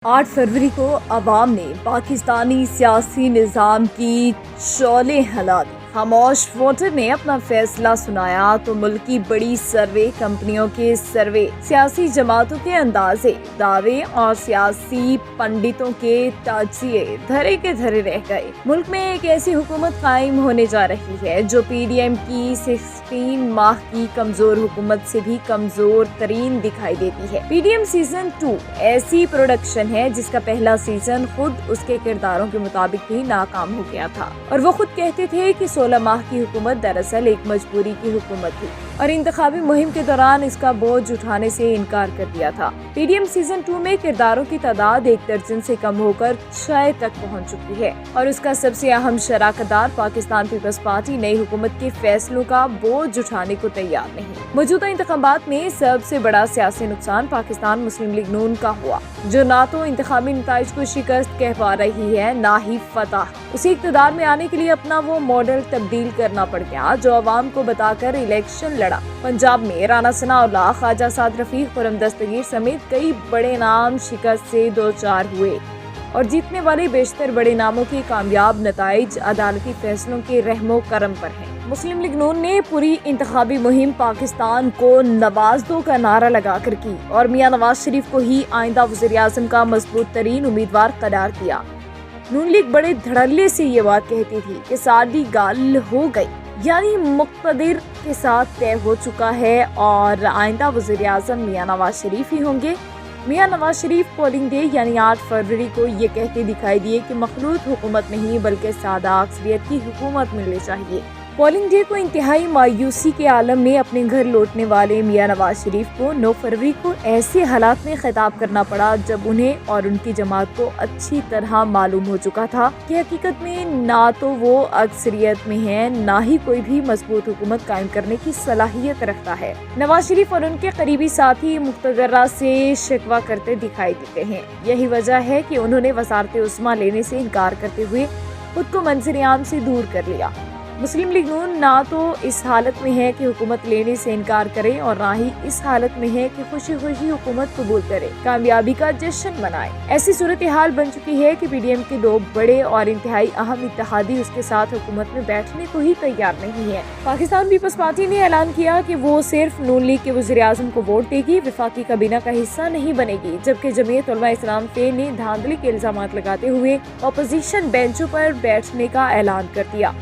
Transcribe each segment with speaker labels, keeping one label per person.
Speaker 1: 8 फरवरी को अवाम ने पाकिस्तानी सियासी निज़ाम की शोले हिला दी। खामोश वोटर ने अपना फैसला सुनाया तो मुल्क की बड़ी सर्वे कंपनियों के सर्वे, सियासी जमातों के अंदाजे, दावे और सियासी पंडितों के ताजिए धरे के धरे रह गए। मुल्क में एक ऐसी हुकूमत कायम होने जा रही है जो पीडीएम की 16 माह की कमजोर हुकूमत से भी कमजोर तरीन दिखाई देती है। पीडीएम सीजन 2 ऐसी प्रोडक्शन है जिसका पहला सीजन खुद उसके किरदारों के मुताबिक भी नाकाम हो गया था और वो खुद कहते थे कि 16 माह की हुकूमत दरअसल एक मजबूरी की हुकूमत थी और इंतखाबी मुहिम के दौरान इसका बोझ उठाने से इनकार कर दिया था। पीडीएम सीजन 2 में किरदारों की तादाद 1 दर्जन से कम होकर 6 तक पहुंच चुकी है और उसका सबसे अहम शराकतदार पाकिस्तान पीपल्स पार्टी नई हुकूमत के फैसलों का बोझ उठाने को तैयार नहीं। मौजूदा इंतखाबात में सबसे बड़ा सियासी नुकसान पाकिस्तान मुस्लिम लीग नून का हुआ, जो ना तो इंतखाबी नताइज को शिकस्त कह पा रही है ना ही फतह। उसे इक़्तिदार में आने के लिए अपना वो मॉडल तब्दील करना पड़ गया जो अवाम को बताकर इलेक्शन लड़ा। पंजाब में राना सनाउल्लाह, ख्वाजा साद रफीक, खुर्रम दस्तगीर समेत कई बड़े नाम शिकस्त से दो चार हुए और जीतने वाले बेशतर बड़े नामों के कामयाब नताइज अदालती फैसलों के रहमो करम पर हैं। मुस्लिम लीग नून ने पूरी इंतखाबी मुहिम पाकिस्तान को नवाज दो का नारा लगाकर की और मियां नवाज शरीफ को ही आइंदा वज़ीर-ए-आज़म का मजबूत तरीन उम्मीदवार करार दिया। नून लीग बड़े धड़ल्ले से ये बात कहती थी कि सादी गाल हो गई, यानी मुक़्तदिर के साथ तय हो चुका है और आइंदा वज़ीर-ए-आज़म मियां नवाज शरीफ ही होंगे। मियां नवाज शरीफ पोलिंग डे यानी 8 फरवरी को ये कहते दिखाई दिए कि मखलूत हुकूमत नहीं बल्कि सादा अक्सरियत की हुकूमत मिलनी चाहिए। पोलिंग डे को इंतहाई मायूसी के आलम में अपने घर लौटने वाले मियां नवाज शरीफ को 9 फरवरी को ऐसे हालात में खिताब करना पड़ा जब उन्हें और उनकी जमात को अच्छी तरह मालूम हो चुका था कि हकीकत में ना तो वो अक्सरियत में है ना ही कोई भी मजबूत हुकूमत कायम करने की सलाहियत रखता है। नवाज शरीफ और उनके करीबी साथी मुख्तदरा से शिकवा करते दिखाई देते हैं। यही वजह है कि उन्होंने वज़ारत उस्मा लेने से इनकार करते हुए खुद को मंजर-ए-आम से दूर कर लिया। मुस्लिम लीग नून ना तो इस हालत में है कि हुकूमत लेने से इनकार करे और ना ही इस हालत में है कि खुशी खुशी हुकूमत कबूल करे, कामयाबी का जश्न मनाए। ऐसी सूरत हाल बन चुकी है कि पीडीएम के दो बड़े और इंतहाई अहम इत्तेहादी उसके साथ हुकूमत में बैठने को ही तैयार नहीं है। पाकिस्तान पीपल्स पार्टी ने ऐलान किया कि वो सिर्फ नून लीग के वज़ीर-ए-आज़म को वोट देगी, वफाकी काबीना का हिस्सा नहीं बनेगी, जबकि जमीयत उलमा इस्लाम पे ने धांधली के इल्जाम लगाते हुए अपोजिशन बेंचों पर बैठने का ऐलान कर दिया,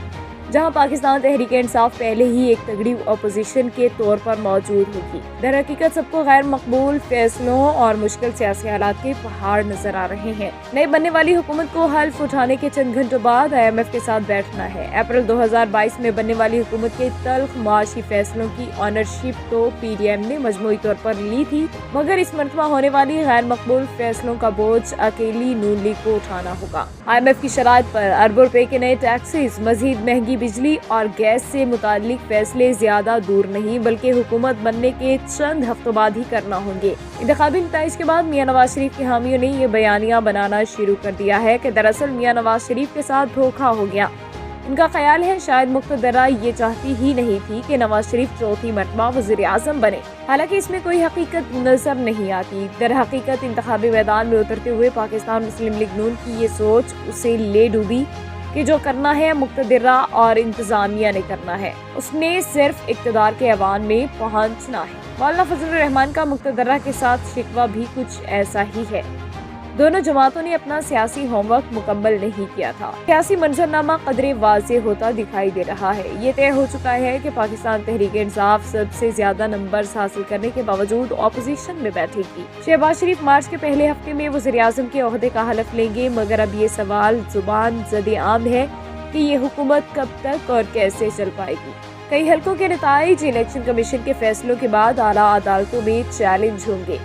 Speaker 1: जहां पाकिस्तान तहरीक-ए-इंसाफ पहले ही एक तगड़ी अपोजिशन के तौर पर मौजूद होगी। दर हकीकत सबको गैर मकबूल फैसलों और मुश्किल सियासी हालात के पहाड़ नजर आ रहे हैं। नई बनने वाली हुकूमत को हल्फ उठाने के चंद घंटों बाद IMF के साथ बैठना है। अप्रैल 2022 में बनने वाली हुकूमत के तल्ख मुआशी फैसलों की ऑनरशिप तो पीडीएम ने मजमूई तौर पर ली थी, मगर इस मरतबा होने वाली गैर मकबूल फैसलों का बोझ अकेली नून लीग को उठाना होगा। IMF की शराइत पर अरबों रुपए के नए टैक्सेस, मजीद महंगी बिजली और गैस से मुतालिक फैसले ज्यादा दूर नहीं बल्कि हुकूमत बनने के चंद हफ्तों बाद ही करना होंगे। इंतखाबी नताइज के बाद मियां नवाज शरीफ के हामियों ने ये बयानियां बनाना शुरू कर दिया है कि दरअसल मियां नवाज शरीफ के साथ धोखा हो गया। इनका ख्याल है शायद मुख्तदरा ये चाहती ही नहीं थी कि नवाज शरीफ चौथी मरतबा वज़ीर-ए-आज़म बने। हालांकि इसमें कोई हकीकत नजर नहीं आती। दर हकीकत इंतखाबी मैदान में उतरते हुए पाकिस्तान मुस्लिम लीग नून की ये सोच उसे ले डूबी कि जो करना है मुख्तदरा और इंतजामिया ने करना है, उसने सिर्फ इक़्तिदार के ऐवान में पहुंचना है। मौलाना फजल रहमान का मुख्तदरा के साथ शिकवा भी कुछ ऐसा ही है। दोनों जमातों ने अपना सियासी होमवर्क मुकम्मल नहीं किया था। सियासी मंजरनामा कदरे वाज़ेह होता दिखाई दे रहा है। ये तय हो चुका है कि पाकिस्तान तहरीक-ए-इंसाफ सबसे ज्यादा नंबर्स हासिल करने के बावजूद अपोजिशन में बैठेगी। शहबाज शरीफ मार्च के पहले हफ्ते में वज़ीर-ए-आज़म के ओहदे का हलफ लेंगे, मगर अब ये सवाल जुबान ज़दे आम है कि ये हुकूमत कब तक और कैसे चल पाएगी। कई हलकों के नताइज इलेक्शन कमीशन के फैसलों के बाद आला अदालतों में चैलेंज होंगे।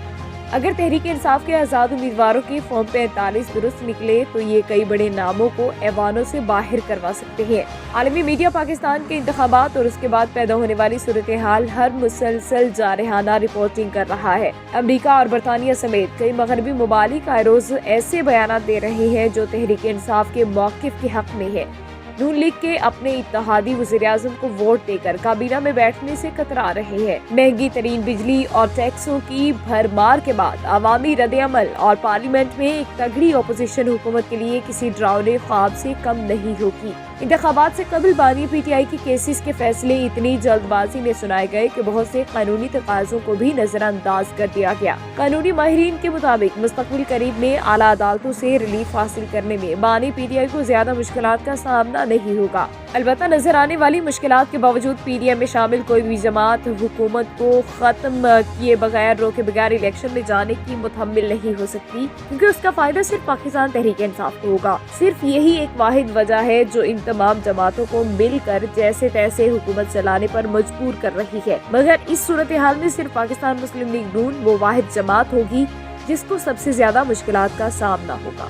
Speaker 1: अगर तहरीक-ए-इंसाफ के आज़ाद उम्मीदवारों के फॉर्म 45 दुरुस्त निकले तो ये कई बड़े नामों को ऐवानों से बाहर करवा सकते हैं। आलमी मीडिया पाकिस्तान के इंतखाबात और उसके बाद पैदा होने वाली सूरत हाल हर मुसलसल जारहाना रिपोर्टिंग कर रहा है। अमरीका और बरतानिया समेत कई मगरबी ममालिक आए रोज ऐसे बयान दे रहे हैं जो तहरीक-ए-इंसाफ के मौक़िफ़ के हक में है। نون لیگ کے اپنے اتحادی وزیراعظم کو ووٹ دے کر کابینہ میں بیٹھنے سے کترا رہے ہیں۔ مہنگی ترین بجلی اور ٹیکسوں کی بھرمار کے بعد عوامی رد عمل اور پارلیمنٹ میں ایک تگڑی اپوزیشن حکومت کے لیے کسی ڈراؤنے خواب سے کم نہیں ہوگی۔ انتخابات سے قبل بانی پی ٹی آئی کے کیسز کے فیصلے اتنی جلد بازی میں سنائے گئے کہ بہت سے قانونی تقاضوں کو بھی نظر انداز کر دیا گیا۔ قانونی ماہرین کے مطابق مستقبل قریب میں اعلیٰ عدالتوں سے ریلیف حاصل کرنے میں بانی پی ٹی آئی کو زیادہ مشکلات کا سامنا نہیں ہوگا۔ البتہ نظر آنے والی مشکلات کے باوجود پی ڈی ایم میں شامل کوئی بھی جماعت حکومت کو ختم کیے بغیر روکے بغیر الیکشن میں جانے کی متحمل نہیں ہو سکتی، کیونکہ اس کا فائدہ صرف پاکستان تحریک انصاف کو ہوگا۔ صرف یہی ایک واحد وجہ ہے جو ان تمام جماعتوں کو مل کر جیسے تیسے حکومت چلانے پر مجبور کر رہی ہے، مگر اس صورتحال میں صرف پاکستان مسلم لیگ نون وہ واحد جماعت ہوگی جس کو سب سے زیادہ مشکلات کا سامنا ہوگا۔